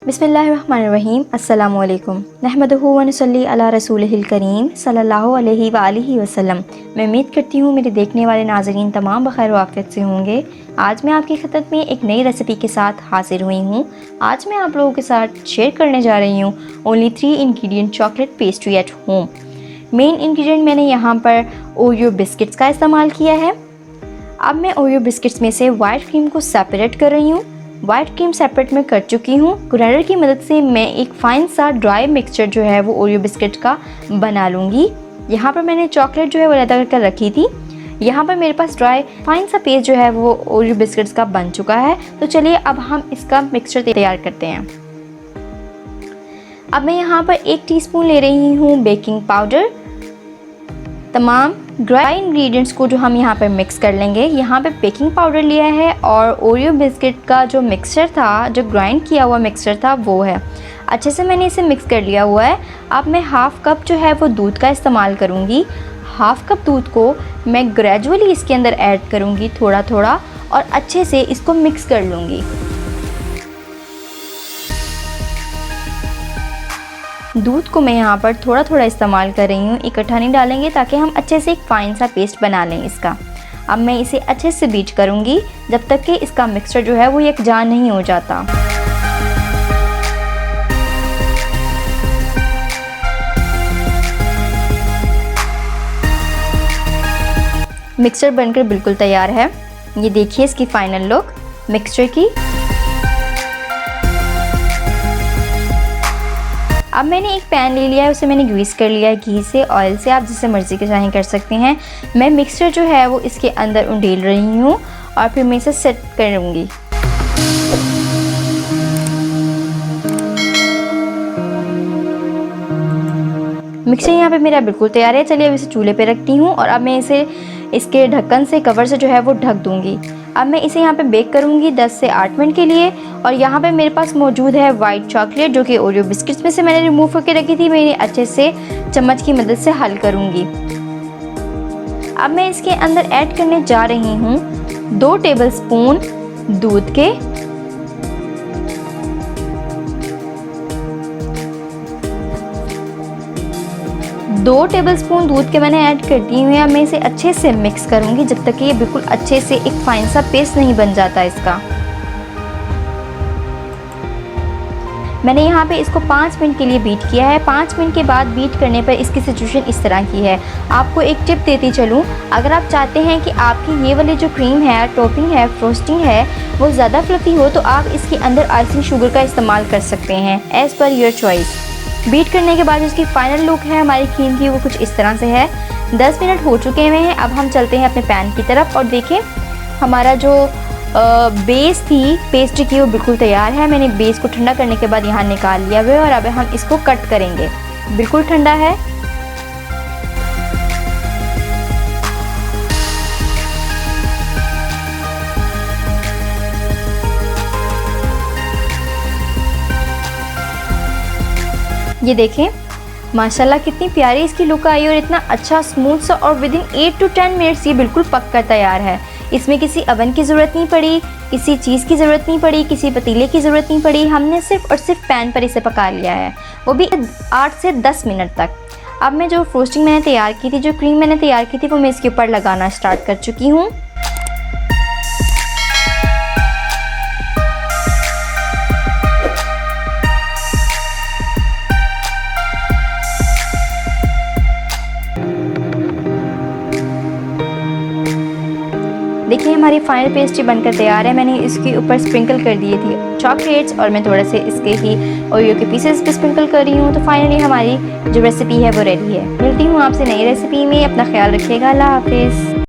बिस्मिल्लाहिर्रहमानिर्रहीम अस्सलामुअलैकुम नहमदुहु व नसल्ली अला रसूलिहिल करीम सल्लल्लाहु अलैहि व आलिहि वसल्लम। मैं उम्मीद करती हूँ मेरे देखने वाले नाज़रीन तमाम बखैर वाक़ियत से होंगे। आज मैं आपकी खिदमत में एक नई रेसिपी के साथ हाजिर हुई हूँ। आज मैं आप लोगों के साथ शेयर करने जा रही हूँ only 3 ingredient chocolate pastry at home. Main ingredient मैंने यहाँ पर ओरियो बिस्किट्स का इस्तेमाल किया है। अब मैं ओरियो बिस्किट्स में से वाइट क्रीम को सेपरेट कर रही हूँ। वाइट क्रीम सेपरेट में कर चुकी हूँ। ग्राइंडर की मदद से मैं एक फ़ाइन सा ड्राई मिक्सचर जो है वो ओरियो बिस्किट का बना लूँगी। यहाँ पर मैंने चॉकलेट जो है वो अलग कर रखी थी। यहाँ पर मेरे पास ड्राई फाइन सा पेस्ट जो है वो ओरियो बिस्किट्स का बन चुका है। तो चलिए अब हम इसका मिक्सचर तैयार करते हैं। अब मैं यहाँ पर 1 टीस्पून ले रही हूँ बेकिंग पाउडर। तमाम ड्राई इंग्रेडिएंट्स को जो हम यहाँ पर मिक्स कर लेंगे। यहाँ पे बेकिंग पाउडर लिया है और ओरियो बिस्किट का जो मिक्सचर था, जो ग्राइंड किया हुआ मिक्सचर था वो है। अच्छे से मैंने इसे मिक्स कर लिया हुआ है। अब मैं हाफ़ कप जो है वो दूध का इस्तेमाल करूँगी। हाफ़ कप दूध को मैं ग्रेजुअली इसके अंदर ऐड करूँगी थोड़ा थोड़ा और अच्छे से इसको मिक्स कर लूँगी। दूध को मैं यहाँ पर थोड़ा थोड़ा इस्तेमाल कर रही हूँ, इकट्ठा नहीं डालेंगे ताकि हम अच्छे से एक फ़ाइन सा पेस्ट बना लें इसका। अब मैं इसे अच्छे से बीट करूँगी जब तक कि इसका मिक्सचर जो है वो यकजान नहीं हो जाता। मिक्सचर बनकर बिल्कुल तैयार है। ये देखिए इसकी फ़ाइनल लुक मिक्सचर की। अब मैंने एक पैन ले लिया है, उसे मैंने ग्रीस कर लिया है घी से, ऑयल से, आप जिससे मर्ज़ी के चाहें कर सकते हैं। मैं मिक्सचर जो है वो इसके अंदर उंडेल रही हूँ और फिर मैं इसे सेट करूँगी। मिक्सचर यहाँ पे मेरा बिल्कुल तैयार है। चलिए अब इसे चूल्हे पे रखती हूँ और अब मैं इसे इसके ढक्कन से, कवर से जो है वो ढक दूँगी। अब मैं इसे यहाँ पे बेक करूँगी 10 से 8 मिनट के लिए। और यहाँ पे मेरे पास मौजूद है वाइट चॉकलेट जो कि ओरियो बिस्किट्स में से मैंने रिमूव करके रखी थी। मैं इन्हें अच्छे से चम्मच की मदद से हल करूँगी। अब मैं इसके अंदर ऐड करने जा रही हूँ 2 टेबलस्पून दूध के। दो टेबलस्पून दूध के मैंने ऐड कर दी हुई है। अब मैं इसे अच्छे से मिक्स करूँगी जब तक कि ये बिल्कुल अच्छे से एक फाइन सा पेस्ट नहीं बन जाता इसका। मैंने यहाँ पे इसको 5 मिनट के लिए बीट किया है। 5 मिनट के बाद बीट करने पर इसकी सिचुएशन इस तरह की है। आपको एक टिप देती चलूँ, अगर आप चाहते हैं कि आपकी ये वाली जो क्रीम है, टॉपिंग है, फ्रोस्टिंग है वो ज़्यादा फ्लफी हो तो आप इसके अंदर आइसिंग शुगर का इस्तेमाल कर सकते हैं, as per your choice. Beat करने के बाद इसकी फ़ाइनल लुक है हमारी क्रीम की, वो कुछ इस तरह से है। 10 मिनट हो चुके हुए हैं। अब हम चलते हैं अपने पैन की तरफ और देखें हमारा जो बेस थी पेस्ट्री की वो बिल्कुल तैयार है। मैंने बेस को ठंडा करने के बाद यहाँ निकाल लिया हुआ है और अब हम इसको कट करेंगे। बिल्कुल ठंडा है। ये देखें माशाल्लाह कितनी प्यारी इसकी लुक आई और इतना अच्छा स्मूथ सा, और विदिन 8 to 10 मिनट्स ये बिल्कुल पक कर तैयार है। इसमें किसी अवन की ज़रूरत नहीं पड़ी, किसी चीज़ की ज़रूरत नहीं पड़ी, किसी पतीले की ज़रूरत नहीं पड़ी। हमने सिर्फ और सिर्फ पैन पर इसे पका लिया है, वो भी 8 से 10 मिनट तक। अब मैं जो फ्रोस्टिंग मैंने तैयार की थी, जो क्रीम मैंने तैयार की थी, वो मैं इसके ऊपर लगाना स्टार्ट कर चुकी हूँ। देखिए हमारी फाइनल पेस्ट्री बनकर तैयार है। मैंने इसके ऊपर स्प्रिंकल कर दिए थे चॉकलेट्स और मैं थोड़ा से इसके ही ओरियो के पीसेस पे स्प्रिंकल कर रही हूँ। तो फाइनली हमारी जो रेसिपी है वो रेडी है। मिलती हूँ आपसे नई रेसिपी में। अपना ख्याल रखिएगा। अल्लाह हाफिज़।